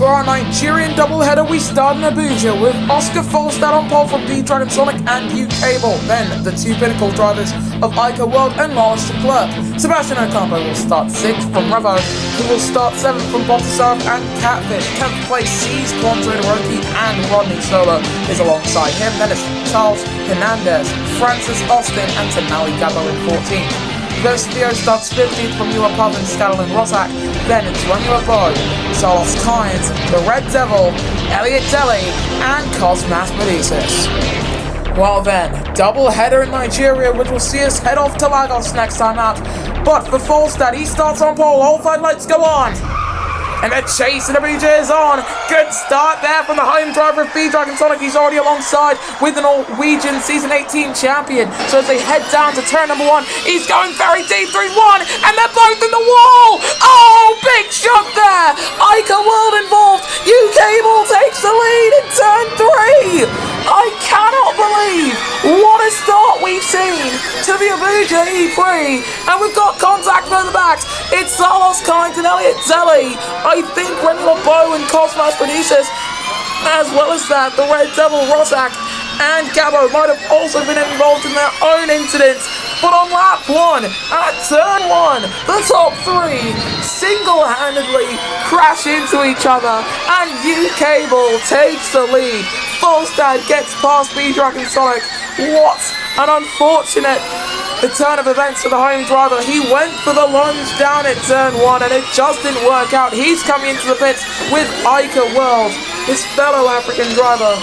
For our Nigerian doubleheader, we start in Abuja with Oscar Folstad on pole from B-Dragon Sonic and U-Cable. Then the two pinnacle drivers of Ica World and Morris de Klerk. Sebastian Ocampo will start 6th from Revo, who will start 7th from Botasarov and Catfish. 10th place sees Quantra Hiroki and Rodney Sola is alongside him. Then it's Charles Hernandez, Francis Austin and Tenali Gabo in 14th. Ghost Theo starts 15th from Ewa Pub and Scadlin Rosak. Then it's Romeo Boy, Solos Kynes, the Red Devil, Elliot Deli, and Cosmas Medicis. Well then, double header in Nigeria, which will see us head off to Lagos next time out. But for Folstad, he starts on pole, all 5 lights go on. And the chase in Abuja is on. Good start there from the home driver of B-Dragon Sonic. He's already alongside with the Norwegian Season 18 champion. So as they head down to turn number 1, he's going very deep through 1, and they're both in the wall. Oh, big shot there. Ica World involved. U-Cable takes the lead in turn 3. I cannot believe what a start we've seen to the Abuja E3. And we've got contact from the backs. It's Solos Kynes and Elliot Deli. I think Renula Bow and Cosmas Medicis, as well as that, the Red Devil Rosak and Gabo might have also been involved in their own incidents. But on lap 1, at turn 1, the top 3 single-handedly crash into each other, and U-Cable takes the lead. Folstad gets past B-Dragon Sonic. What an unfortunate turn of events for the home driver. He went for the lunge down at turn 1 and it just didn't work out. He's coming into the pits with Ica World, his fellow African driver.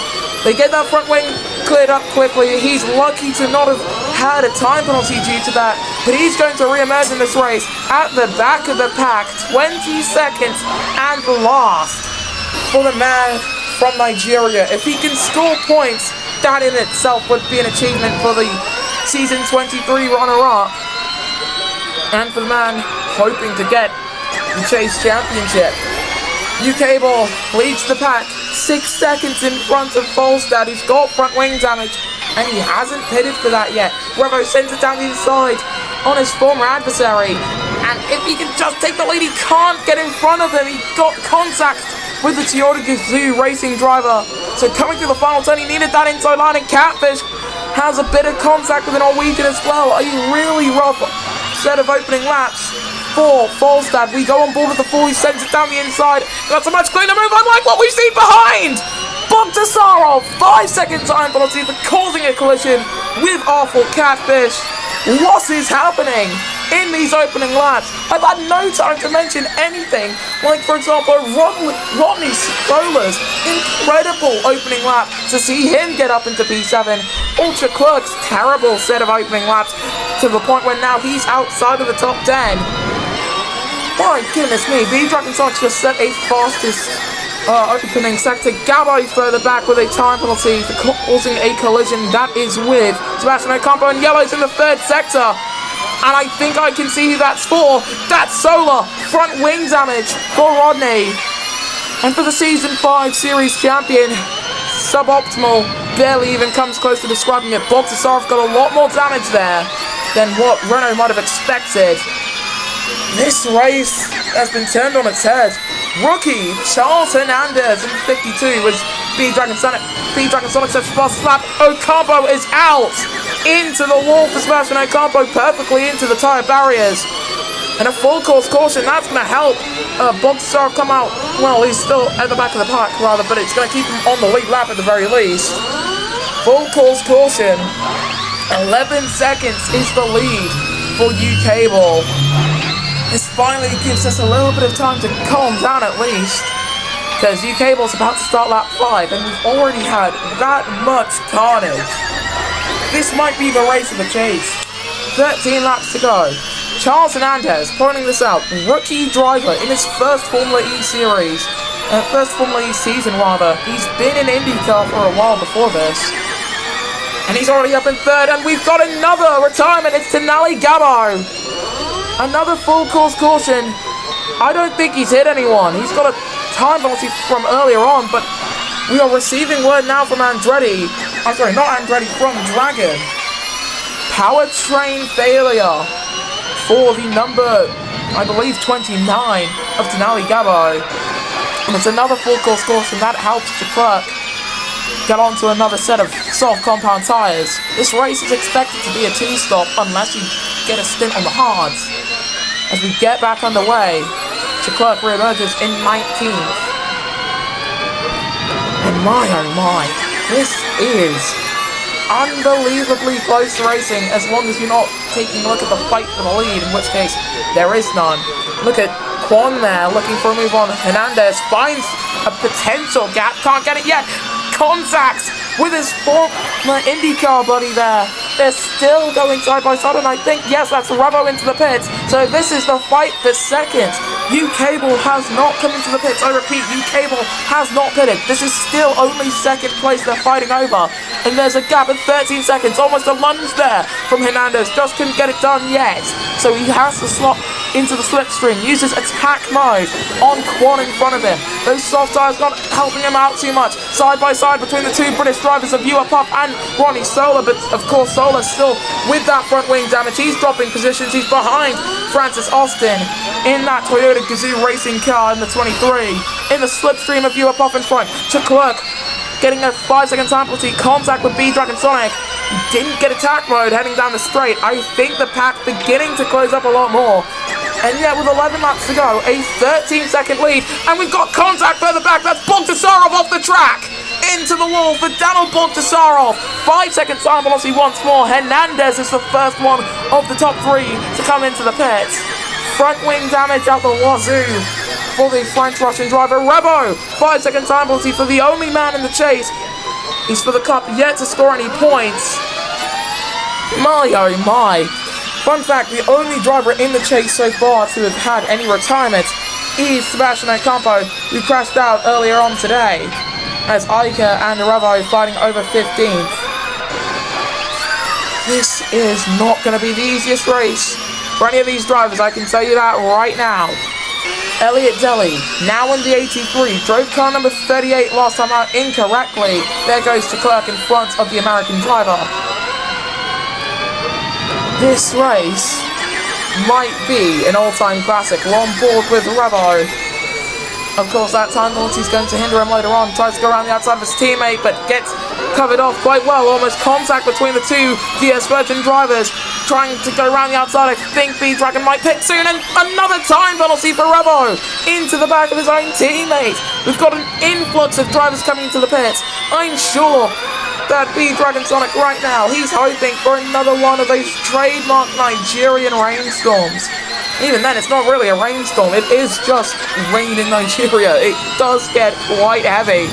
They get that front wing cleared up quickly. He's lucky to not have had a time penalty due to that, but he's going to re-emerge in this race at the back of the pack, 20 seconds and last for the man from Nigeria. If he can score points, that in itself would be an achievement for the Season 23 runner-up, and for the man hoping to get the Chase Championship. U-Cable leads the pack 6 seconds in front of Folstad, who's got front wing damage, and he hasn't pitted for that yet. Revo sends it down the inside on his former adversary, and if he can just take the lead, he can't get in front of him. He got contact with the Toyota Gazoo racing driver. So coming through the final turn, he needed that inside line, and Catfish has a bit of contact with the Norwegian as well. A really rough set of opening laps for Folstad. We go on board with the 4, he sends it down the inside. That's a much cleaner move, unlike what we've seen behind. Botasarov, 5-second time penalty for causing a collision with awful Catfish. What is happening in these opening laps? I've had no time to mention anything, like for example Rodney Sola's incredible opening lap to see him get up into P7. Ultra Clerk's terrible set of opening laps to the point where now he's outside of the top 10. My goodness me, B-Dragon Sonic just set a fastest opening sector. Gabo further back with a time penalty for causing a collision. That is with Sebastian Ocampo, and yellow's in the 3rd sector. And I think I can see who that's for. That's Sola. Front wing damage for Rodney. And for the Season 5 Series champion, suboptimal. Barely even comes close to describing it. Botasarov got a lot more damage there than what Renault might have expected. This race has been turned on its head. Rookie Charles Hernandez in 52 was B-Dragon Sonic sets fast lap. Ocampo is out into the wall for Sebastian Ocampo, perfectly into the tyre barriers. And a full course caution, that's going to help Botasarov come out. Well, he's still at the back of the pack rather, but it's going to keep him on the lead lap at the very least. Full course caution. 11 seconds is the lead for U-Cable. This finally gives us a little bit of time to calm down at least, because U-Cable's about to start lap 5 and we've already had that much carnage. This might be the race of the chase. 13 laps to go. Charles Hernandez, pointing this out, rookie driver in his first Formula E series, first Formula E season rather. He's been in IndyCar for a while before this. And he's already up in 3rd, and we've got another retirement. It's Tenali Gabo. Another full course caution. I don't think he's hit anyone. He's got a time penalty from earlier on, but we are receiving word now from Andretti. I'm sorry, not Andretti, from Dragon. Powertrain failure for the number, I believe, 29 of Tenali Gabo. And it's another full course caution. That helps Leclerc get onto another set of soft compound tyres. This race is expected to be a 2-stop unless you get a stint on the hards. As we get back underway, Leclerc re-emerges in 19th. And my oh my, this is unbelievably close racing as long as you're not taking a look at the fight for the lead, in which case there is none. Look at Kwon there looking for a move on. Hernandez finds a potential gap, can't get it yet. Contacts with his former IndyCar buddy there. They're still going side by side, and I think, yes, that's Revo into the pits. So this is the fight for second. U-Cable has not come into the pits. I repeat, U-Cable has not pitted. This is still only second place they're fighting over. And there's a gap of 13 seconds, almost a lunge there from Hernandez. Just couldn't get it done yet. So he has to slot into the slipstream, uses attack mode on Kwon in front of him. Those soft tyres not helping him out too much. Side by side between the two British drivers of Ewan Puff and Ronnie Solar, but of course Solar still with that front wing damage. He's dropping positions. He's behind Francis Austin in that Toyota Gazoo racing car in the 23. In the slipstream of Ewan Puff in front. Leclerc getting a 5-second time penalty. Contact with B-Dragon Sonic. He didn't get attack mode heading down the straight. I think the pack beginning to close up a lot more. And yet with 11 laps to go, a 13-second lead, and we've got contact further back. That's Bogdasarov off the track. Into the wall for Daniel Bogdasarov. 5-second time penalty once more. Hernandez is the first one of the top 3 to come into the pits. Front wing damage out the wazoo for the French-Russian driver Revo. 5-second time penalty for the only man in the chase. He's for the cup, yet to score any points. My oh my. Fun fact, the only driver in the chase so far to have had any retirement is Sebastian Ocampo, who crashed out earlier on today, as Iker and Revo fighting over 15th. This is not going to be the easiest race for any of these drivers, I can tell you that right now. Elliot Deli, now in the 83, drove car number 38 last time out incorrectly. There goes Leclerc in front of the American driver. This race might be an all-time classic. We're on board with Revo. Of course, that time penalty is going to hinder him later on. Tries to go around the outside of his teammate, but gets covered off quite well. Almost contact between the two DS Virgin drivers. Trying to go around the outside. I think B-Dragon might pit soon. And another time penalty for Revo. Into the back of his own teammate. We've got an influx of drivers coming into the pits. I'm sure that B-Dragon Sonic right now, he's hoping for another one of those trademark Nigerian rainstorms. Even then, it's not really a rainstorm. It is just rain in Nigeria. It does get quite heavy.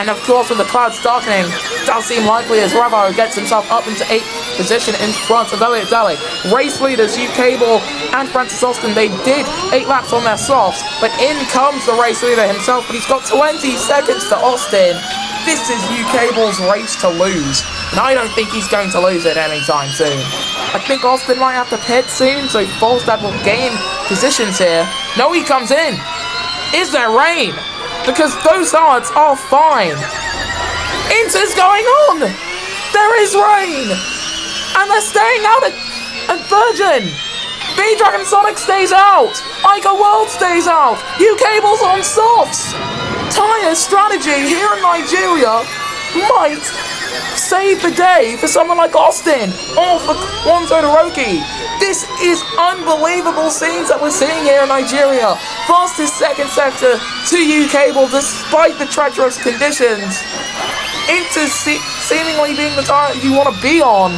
And of course, with the clouds darkening, it does seem likely as Revo gets himself up into 8th position in front of Elliot Daly. Race leaders U-Cable and Francis Austin, they did 8 laps on their softs, but in comes the race leader himself, but he's got 20 seconds to Austin. This is U-Cable's race to lose, and I don't think he's going to lose it anytime soon. I think Austin might have to pit soon, so Falstad will gain positions here. No, he comes in. Is there rain? Because those hards are fine. Inter's going on. There is rain. And they're staying out at Virgin. B-Dragon Sonic stays out. Iker World stays out. U-Cable's on softs. Tyre strategy here in Nigeria might save the day for someone like Austin or for Kwon Todoroki. This is unbelievable scenes that we're seeing here in Nigeria. Fastest second sector to U-Cable despite the treacherous conditions. Into seemingly being the tyre you want to be on.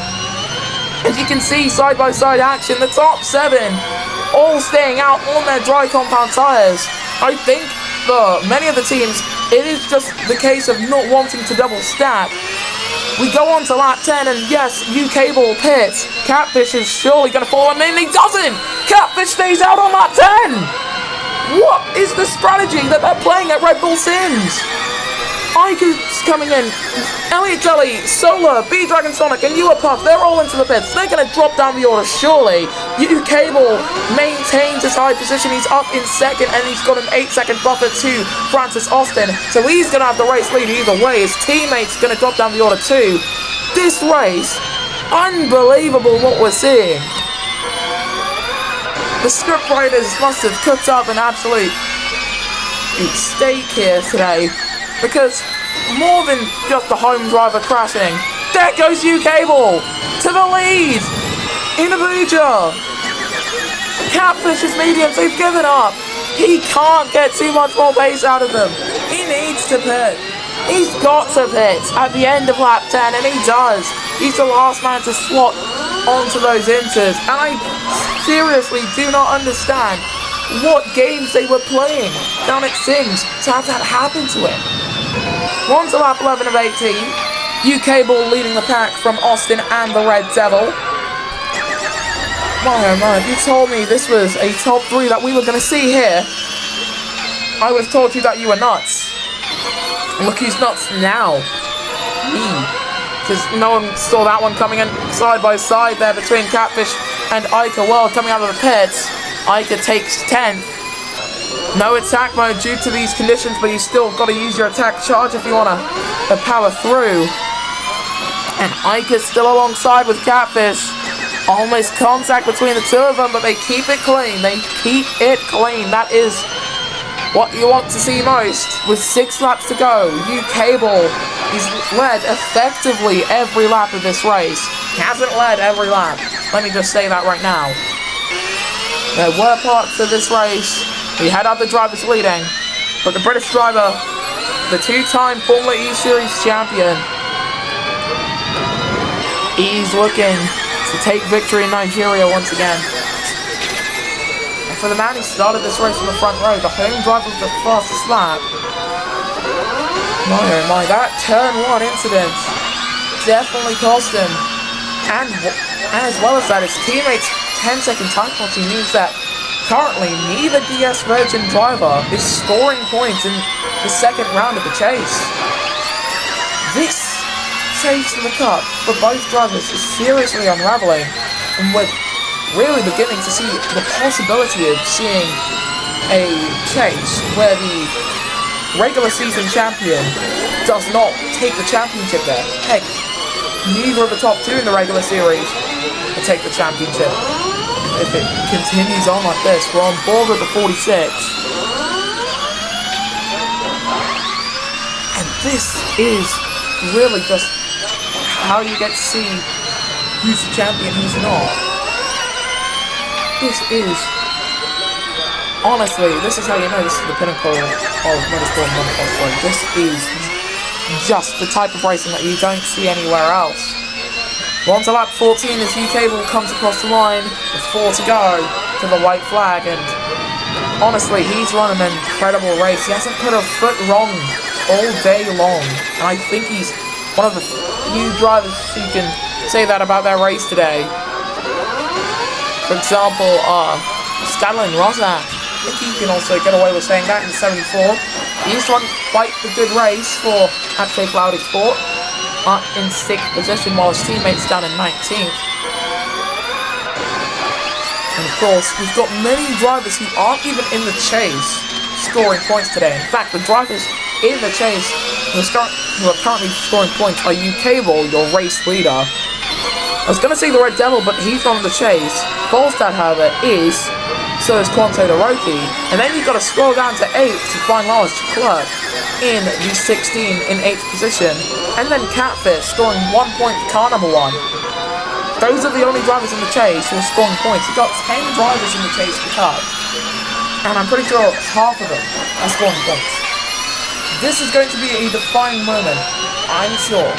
As you can see, side-by-side action, the top 7 all staying out on their dry compound tyres. I think many of the teams, it is just the case of not wanting to double stack. We go on to lap 10, and yes, U-Cable pits. Catfish is surely going to fall, and then he doesn't! Catfish stays out on lap 10! What is the strategy that they're playing at Red Bull Sims? Iker's coming in. Elliot Jelly, Solar, B-Dragon Sonic, and Ewan Puff, they're all into the pits. They're going to drop down the order, surely. U-Cable maintains his high position. He's up in second, and he's got an 8-second buffer to Francis Austin. So he's going to have the race lead either way. His teammate's going to drop down the order too. This race, unbelievable what we're seeing. The scriptwriters must have cooked up an absolute at stake here today, because more than just the home driver crashing, there goes U-Cable to the lead in Abuja. Catfish's mediums, they've given up. He can't get too much more pace out of them. He needs to pit. He's got to pit at the end of lap 10, and he does. He's the last man to slot onto those inters, and I seriously do not understand what games they were playing down at Sims to have that happen to him. We're on to lap 11 of 18. U-Cable leading the pack from Austin and the Red Devil. My oh my, if you told me this was a top 3 that we were going to see here, I would have told you that you were nuts. Look who's nuts now. Me. Because no one saw that one coming in side by side there between Catfish and Ica World coming out of the pits. Ica takes 10th. No attack mode due to these conditions, but you still got to use your attack charge if you want to power through. And Ica's still alongside with Catfish. Almost contact between the two of them, but they keep it clean. They keep it clean. That is what you want to see most. With 6 laps to go, U-Cable is led effectively every lap of this race. He hasn't led every lap. Let me just say that right now. There were parts of this race we had other drivers leading, but the British driver, the 2-time Formula E Series champion, he's looking to take victory in Nigeria once again. And for the man who started this race on the front row, the home driver with the fastest lap, my oh my, that turn 1 incident definitely cost him. And as well as that, his teammates' 10-second time penalty means that currently neither DS Virgin driver is scoring points in the second round of the chase. This chase for the cup for both drivers is seriously unraveling, and we're really beginning to see the possibility of seeing a chase where the regular season champion does not take the championship there. Heck, neither of the top 2 in the regular series will take the championship. If it continues on like this, we're on board with the 46. And this is really just how you get to see who's the champion, who's not. This is, honestly, this is how you know this is the pinnacle of motorsport and motorsport. This is just the type of racing that you don't see anywhere else. We're on to lap 14 as U-Cable comes across the line with 4 to go to the white flag, and honestly, he's run an incredible race. He hasn't put a foot wrong all day long, and I think he's one of the few drivers who can say that about their race today. For example, Stanley Rosak, I think he can also get away with saying that in 74. He's run quite a good race for Safe Louding Sport, in 6th position while his teammates down in 19th. And of course, we've got many drivers who aren't even in the chase scoring points today. In fact, the drivers in the chase who are currently scoring points are U-Cable, your race leader. I was going to say the Red Devil, but he's not in the chase. Volstad, however, is. So is Quanto Hiroki. And then you've got to scroll down to 8th to find Lars Clerk in the 16 in 8th position. And then Catfish scoring 1 point for car number 1. Those are the only drivers in the chase who are scoring points. You've got 10 drivers in the chase for cup, and I'm pretty sure half of them are scoring points. This is going to be a defining moment, I'm sure.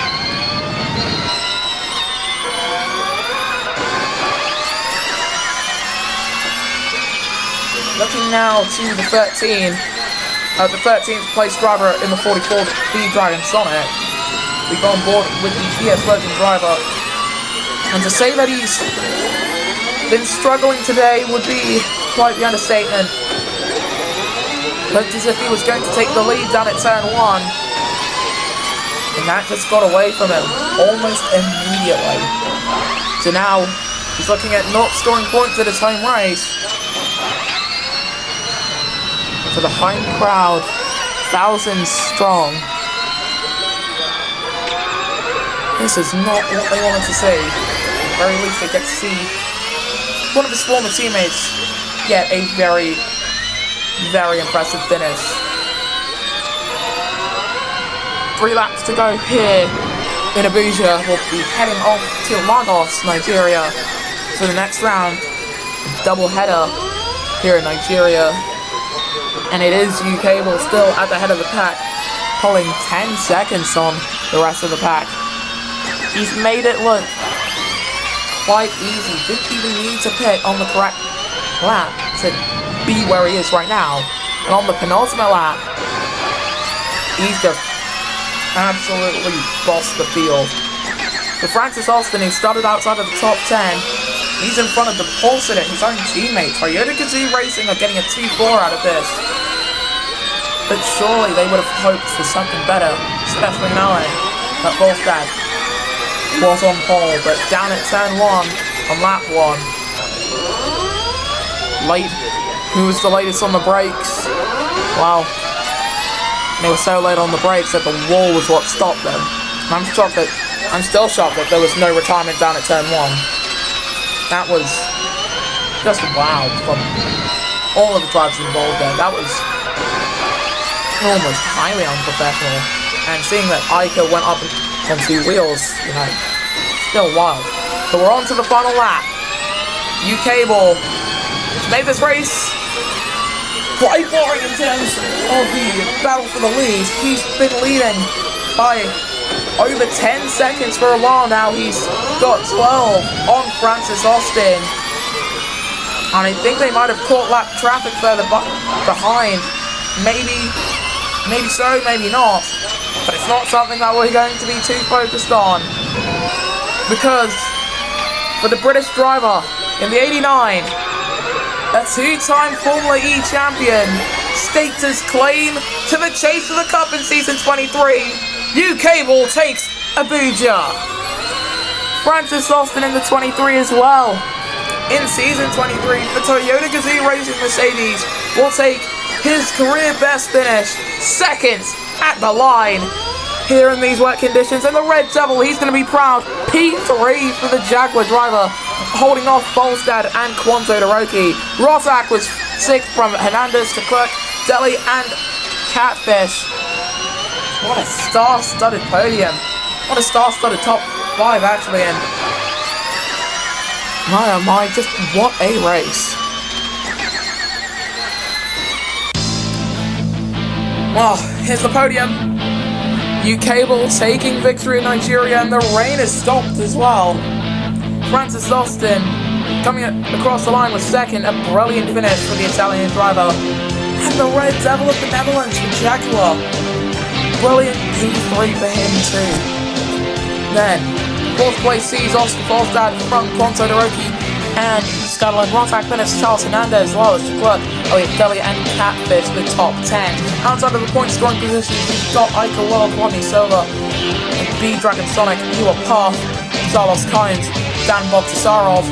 Looking now to the 13th place driver in the 44th Speed-Dragon Sonic. We go on board with the DS Virgin driver, and to say that he's been struggling today would be quite the understatement. Looked as if he was going to take the lead down at turn 1, and that just got away from him almost immediately. So now he's looking at not scoring points at his home race. For the home crowd, thousands strong, this is not what they wanted to see. At the very least, they get to see one of his former teammates get a very, very impressive finish 3 laps to go here in Abuja. We'll be heading off to Lagos, Nigeria for the next round. A double header here in Nigeria. And it is U-Cable still at the head of the pack, pulling 10 seconds on the rest of the pack. He's made it look quite easy. Didn't even need to pit on the correct lap to be where he is right now. And on the penultimate lap, he's just absolutely bossed the field. For Francis Austin, who started outside of the top 10, he's in front of the Pulsar, his own teammate. Toyota Gazoo Racing are getting a 2-4 out of this. But surely they would have hoped for something better, especially knowing that Volstad was on pole, but down at turn 1 on lap 1. Late. Who was the latest on the brakes? Well, they were so late on the brakes that the wall was what stopped them. And I'm still shocked that there was no retirement down at turn 1. That was just wow from all of the drivers involved there. That was almost highly unprofessional. And seeing that Ica went up on 2 wheels, you know, still wild. So we're on to the final lap. U-Cable has made this race quite boring in terms of the battle for the lead. He's been leading by over 10 seconds for a while now. He's got 12 on Francis Austin. And I think they might have caught lap traffic further behind. Maybe so, maybe not. But it's not something that we're going to be too focused on. Because for the British driver in the 89, a 2-time Formula E champion, staked his claim to the chase of the cup in season 23. U-Cable takes Abuja. Francis Austin in the 23 as well. In season 23 for Toyota Gazoo Racing Mercedes will take his career best finish, second at the line here in these wet conditions. And the Red Devil, he's going to be proud. P3 for the Jaguar driver, holding off Volstad and Quanto Toroki. Rossack was 6th from Hernandez to Clerk, Deli and Catfish. What a star-studded podium. What a star-studded top 5 actually, and my oh my, just what a race. Well, here's the podium. U-Cable taking victory in Nigeria, and the rain has stopped as well. Francis Austin coming across the line with 2nd, a brilliant finish for the Italian driver. And the Red Devil of the Netherlands for Jaguar. Brilliant P3 for him too. Then, 4th place sees Oscar Volstad from Quanto Toroki and Scotland. Rossack finished Charles Hernandez, Lawless Leclerc, Elliot Deli and Catfish the top 10. Outside of the point scoring position, we've got Ica World, Rodney Silva, and B Dragon Sonic, Ewa Path, Carlos Kynes, Dan Bogdasarov,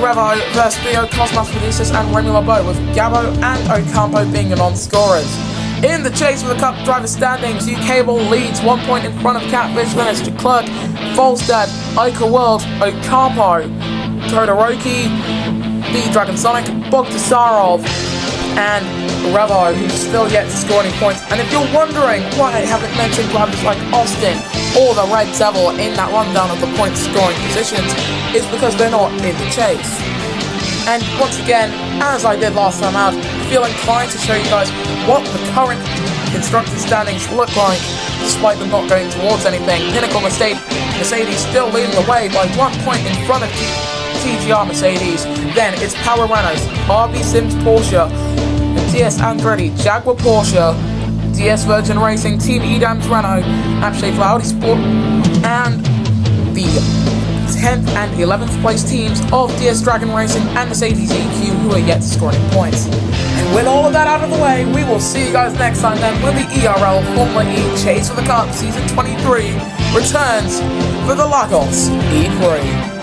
Revo, Verspio, Cosmos Medusis and Remy LeBeau, with Gabo and Ocampo being the non-scorers. In the chase for the Cup driver standings, U-Cable leads 1 point in front of Catfish, then it's Leclerc, Volstad, Ica World, Ocampo, Todoroki, B Dragon Sonic, Bogdasarov, and Revo, who's still yet to score any points. And if you're wondering why I haven't mentioned drivers like Austin or the Red Devil in that rundown of the point scoring positions, it's because they're not in the chase. And once again, as I did last time out, I feel inclined to show you guys what the current constructor standings look like, despite them not going towards anything. Pinnacle Mercedes still leading the way by 1 point in front of TGR Mercedes. Then it's Power Renault, RB Sims Porsche, and DS Andretti Jaguar Porsche, DS Virgin Racing, Team Edams Renault, Apshafe Audi Sport, and the 10th and 11th place teams of DS Dragon Racing and Mercedes EQ, who are yet to score any points. And with all of that out of the way, we will see you guys next time then when the ERL Formula E Chase for the Cup Season 23 returns for the Lagos E3.